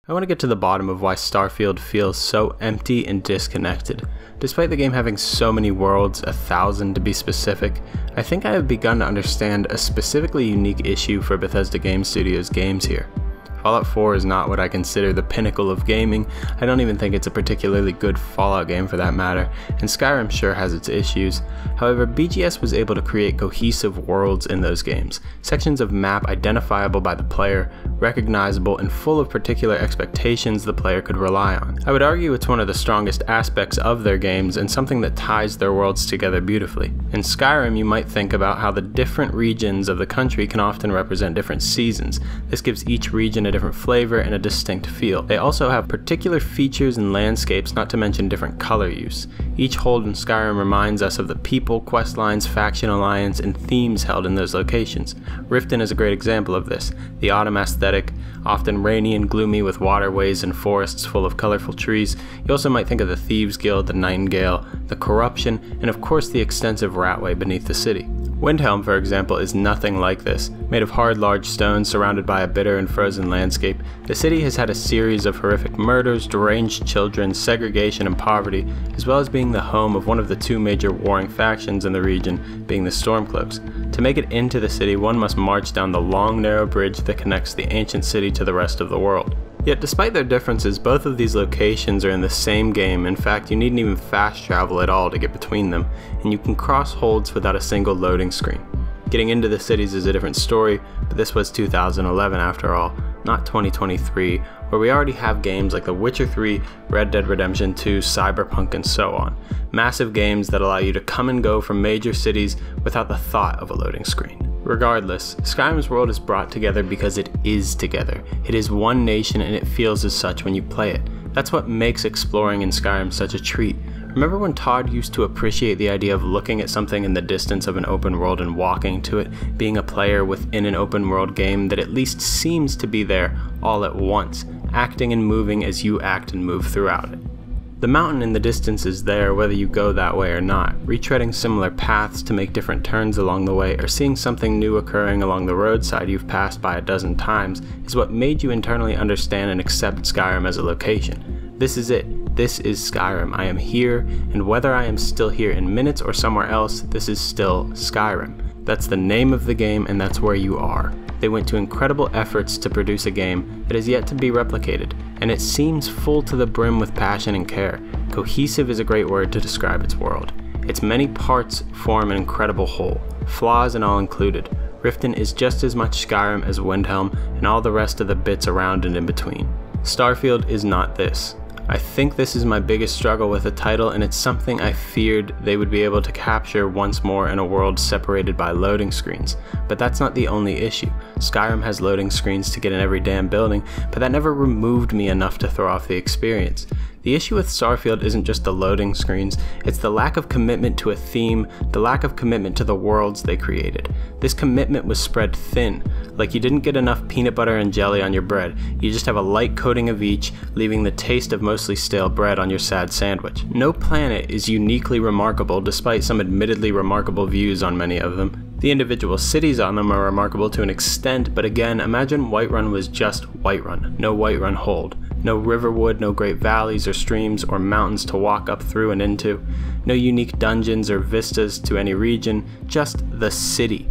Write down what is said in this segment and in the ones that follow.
I want to get to the bottom of why Starfield feels so empty and disconnected. Despite the game having so many worlds, 1,000 to be specific, I think I have begun to understand a specifically unique issue for Bethesda Game Studios games here. Fallout 4 is not what I consider the pinnacle of gaming. I don't even think it's a particularly good Fallout game for that matter, and Skyrim sure has its issues. However, BGS was able to create cohesive worlds in those games, sections of map identifiable by the player, recognizable and full of particular expectations the player could rely on. I would argue it's one of the strongest aspects of their games and something that ties their worlds together beautifully. In Skyrim, you might think about how the different regions of the country can often represent different seasons. This gives each region a different flavor and a distinct feel. They also have particular features and landscapes, not to mention different color use. Each hold in Skyrim reminds us of the people, quest lines, faction alliance, and themes held in those locations. Riften is a great example of this. The autumn aesthetic, often rainy and gloomy with waterways and forests full of colorful trees. You also might think of the Thieves Guild, the Nightingale, the corruption, and of course the extensive ratway beneath the city. Windhelm, for example, is nothing like this. Made of hard, large stones surrounded by a bitter and frozen landscape, the city has had a series of horrific murders, deranged children, segregation, and poverty, as well as being the home of one of the two major warring factions in the region, being the Stormcloaks. To make it into the city, one must march down the long, narrow bridge that connects the ancient city to the rest of the world. Yet despite their differences, both of these locations are in the same game. In fact, you needn't even fast travel at all to get between them, and you can cross holds without a single loading screen. Getting into the cities is a different story, but this was 2011 after all, not 2023, where we already have games like The Witcher 3, Red Dead Redemption 2, Cyberpunk, and so on. Massive games that allow you to come and go from major cities without the thought of a loading screen. Regardless, Skyrim's world is brought together because it is together. It is one nation and it feels as such when you play it. That's what makes exploring in Skyrim such a treat. Remember when Todd used to appreciate the idea of looking at something in the distance of an open world and walking to it, being a player within an open world game that at least seems to be there all at once, acting and moving as you act and move throughout it. The mountain in the distance is there whether you go that way or not. Retreading similar paths to make different turns along the way, or seeing something new occurring along the roadside you've passed by a dozen times is what made you internally understand and accept Skyrim as a location. This is it. This is Skyrim. I am here, and whether I am still here in minutes or somewhere else, this is still Skyrim. That's the name of the game, and that's where you are. They went to incredible efforts to produce a game that is yet to be replicated, and it seems full to the brim with passion and care. Cohesive is a great word to describe its world. Its many parts form an incredible whole, flaws and all included. Riften is just as much Skyrim as Windhelm and all the rest of the bits around and in between. Starfield is not this. I think this is my biggest struggle with the title, and it's something I feared they would be able to capture once more in a world separated by loading screens. But that's not the only issue. Skyrim has loading screens to get in every damn building, but that never removed me enough to throw off the experience. The issue with Starfield isn't just the loading screens, it's the lack of commitment to a theme, the lack of commitment to the worlds they created. This commitment was spread thin, like you didn't get enough peanut butter and jelly on your bread, you just have a light coating of each, leaving the taste of mostly stale bread on your sad sandwich. No planet is uniquely remarkable despite some admittedly remarkable views on many of them. The individual cities on them are remarkable to an extent, but again, imagine Whiterun was just Whiterun, no Whiterun hold. No Riverwood, no great valleys or streams or mountains to walk up through and into. No unique dungeons or vistas to any region, just the city.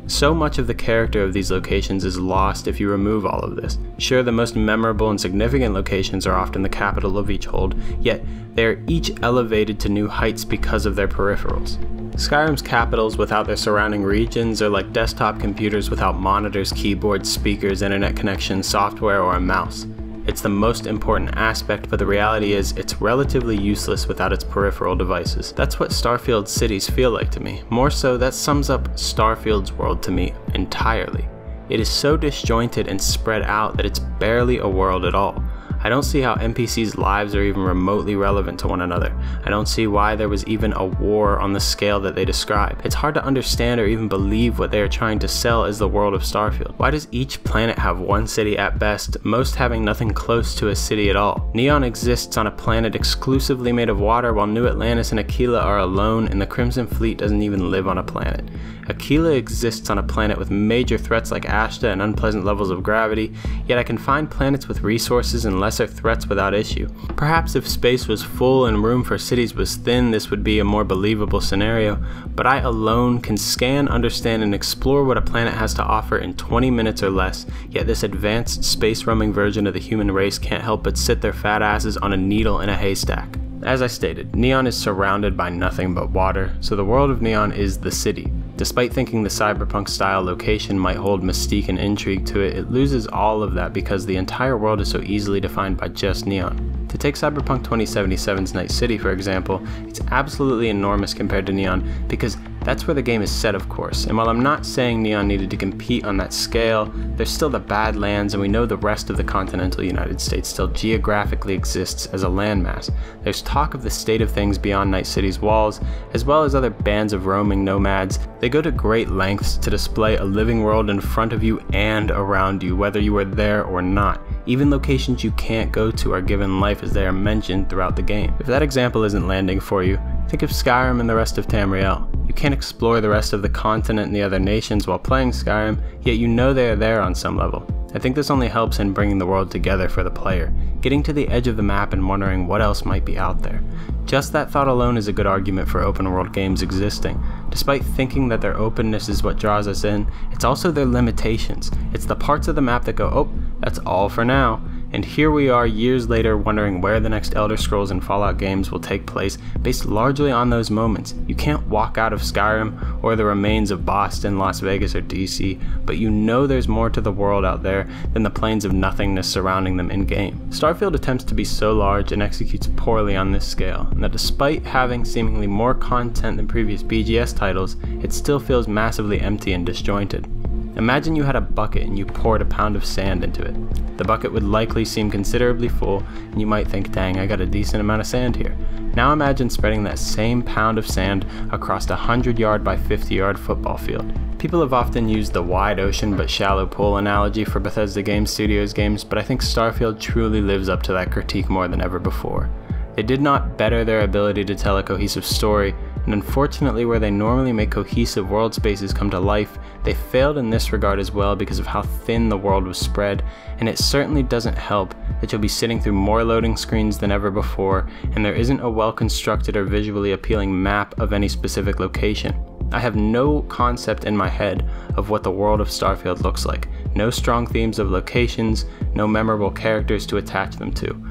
So much of the character of these locations is lost if you remove all of this. Sure, the most memorable and significant locations are often the capital of each hold, yet they are each elevated to new heights because of their peripherals. Skyrim's capitals without their surrounding regions are like desktop computers without monitors, keyboards, speakers, internet connection, software, or a mouse. It's the most important aspect, but the reality is it's relatively useless without its peripheral devices. That's what Starfield's cities feel like to me. More so, that sums up Starfield's world to me entirely. It is so disjointed and spread out that it's barely a world at all. I don't see how NPCs' lives are even remotely relevant to one another. I don't see why there was even a war on the scale that they describe. It's hard to understand or even believe what they are trying to sell as the world of Starfield. Why does each planet have one city at best, most having nothing close to a city at all? Neon exists on a planet exclusively made of water, while New Atlantis and Aquila are alone, and the Crimson Fleet doesn't even live on a planet. Aquila exists on a planet with major threats like Ashta and unpleasant levels of gravity, yet I can find planets with resources and lesser threats without issue. Perhaps if space was full and room for cities was thin, this would be a more believable scenario, but I alone can scan, understand, and explore what a planet has to offer in 20 minutes or less, yet this advanced space-roaming version of the human race can't help but sit their fat asses on a needle in a haystack. As I stated, Neon is surrounded by nothing but water, so the world of Neon is the city. Despite thinking the cyberpunk-style location might hold mystique and intrigue to it, it loses all of that because the entire world is so easily defined by just Neon. To take Cyberpunk 2077's Night City for example, it's absolutely enormous compared to Neon because that's where the game is set, of course, and while I'm not saying Neon needed to compete on that scale, there's still the Badlands, and we know the rest of the continental United States still geographically exists as a landmass. There's talk of the state of things beyond Night City's walls, as well as other bands of roaming nomads. They go to great lengths to display a living world in front of you and around you, whether you are there or not. Even locations you can't go to are given life as they are mentioned throughout the game. If that example isn't landing for you, think of Skyrim and the rest of Tamriel. You can't explore the rest of the continent and the other nations while playing Skyrim, yet you know they are there on some level. I think this only helps in bringing the world together for the player, getting to the edge of the map and wondering what else might be out there. Just that thought alone is a good argument for open world games existing. Despite thinking that their openness is what draws us in, it's also their limitations. It's the parts of the map that go, oh, that's all for now. And here we are years later wondering where the next Elder Scrolls and Fallout games will take place based largely on those moments. You can't walk out of Skyrim or the remains of Boston, Las Vegas, or DC, but you know there's more to the world out there than the plains of nothingness surrounding them in-game. Starfield attempts to be so large and executes poorly on this scale, and that despite having seemingly more content than previous BGS titles, it still feels massively empty and disjointed. Imagine you had a bucket and you poured a pound of sand into it. The bucket would likely seem considerably full, and you might think, dang, I got a decent amount of sand here. Now imagine spreading that same pound of sand across a 100-yard by 50-yard football field. People have often used the wide ocean but shallow pool analogy for Bethesda Game Studios games, but I think Starfield truly lives up to that critique more than ever before. They did not better their ability to tell a cohesive story, and unfortunately where they normally make cohesive world spaces come to life, they failed in this regard as well because of how thin the world was spread, and it certainly doesn't help that you'll be sitting through more loading screens than ever before, and there isn't a well-constructed or visually appealing map of any specific location. I have no concept in my head of what the world of Starfield looks like, no strong themes of locations, no memorable characters to attach them to.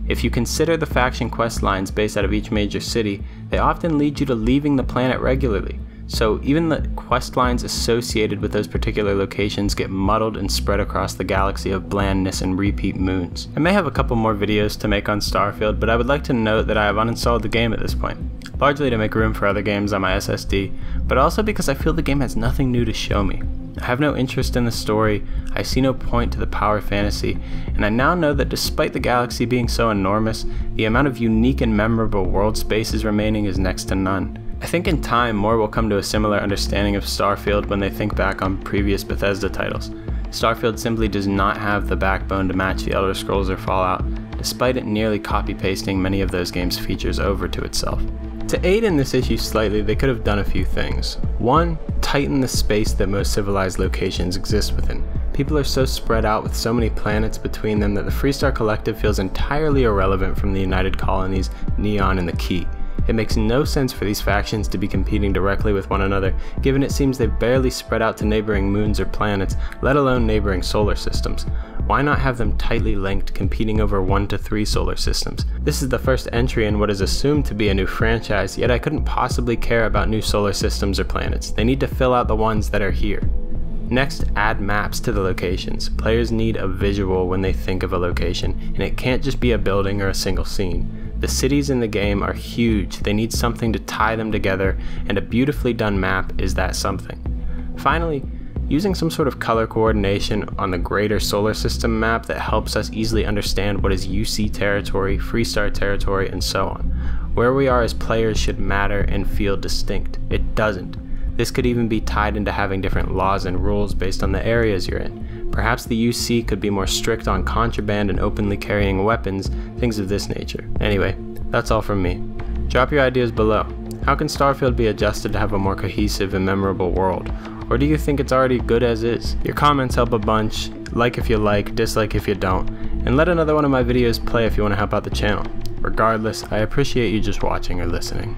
If you consider the faction quest lines based out of each major city, they often lead you to leaving the planet regularly. So even the quest lines associated with those particular locations get muddled and spread across the galaxy of blandness and repeat moons. I may have a couple more videos to make on Starfield, but I would like to note that I have uninstalled the game at this point, largely to make room for other games on my SSD, but also because I feel the game has nothing new to show me. I have no interest in the story, I see no point to the power fantasy, and I now know that despite the galaxy being so enormous, the amount of unique and memorable world spaces remaining is next to none. I think in time more will come to a similar understanding of Starfield when they think back on previous Bethesda titles. Starfield simply does not have the backbone to match the Elder Scrolls or Fallout, despite it nearly copy-pasting many of those games' features over to itself. To aid in this issue slightly, they could have done a few things. One, tighten the space that most civilized locations exist within. People are so spread out with so many planets between them that the Freestar Collective feels entirely irrelevant from the United Colonies, Neon, and the Key. It makes no sense for these factions to be competing directly with one another, given it seems they've barely spread out to neighboring moons or planets, let alone neighboring solar systems. Why not have them tightly linked, competing over 1 to 3 solar systems? This is the first entry in what is assumed to be a new franchise, yet I couldn't possibly care about new solar systems or planets. They need to fill out the ones that are here. Next, add maps to the locations. Players need a visual when they think of a location, and it can't just be a building or a single scene. The cities in the game are huge, they need something to tie them together, and a beautifully done map is that something. Finally, using some sort of color coordination on the greater solar system map that helps us easily understand what is UC territory, Freestar territory, and so on. Where we are as players should matter and feel distinct. It doesn't. This could even be tied into having different laws and rules based on the areas you're in. Perhaps the UC could be more strict on contraband and openly carrying weapons, things of this nature. Anyway, that's all from me. Drop your ideas below. How can Starfield be adjusted to have a more cohesive and memorable world? Or do you think it's already good as is? Your comments help a bunch. Like if you like, dislike if you don't, and let another one of my videos play if you want to help out the channel. Regardless, I appreciate you just watching or listening.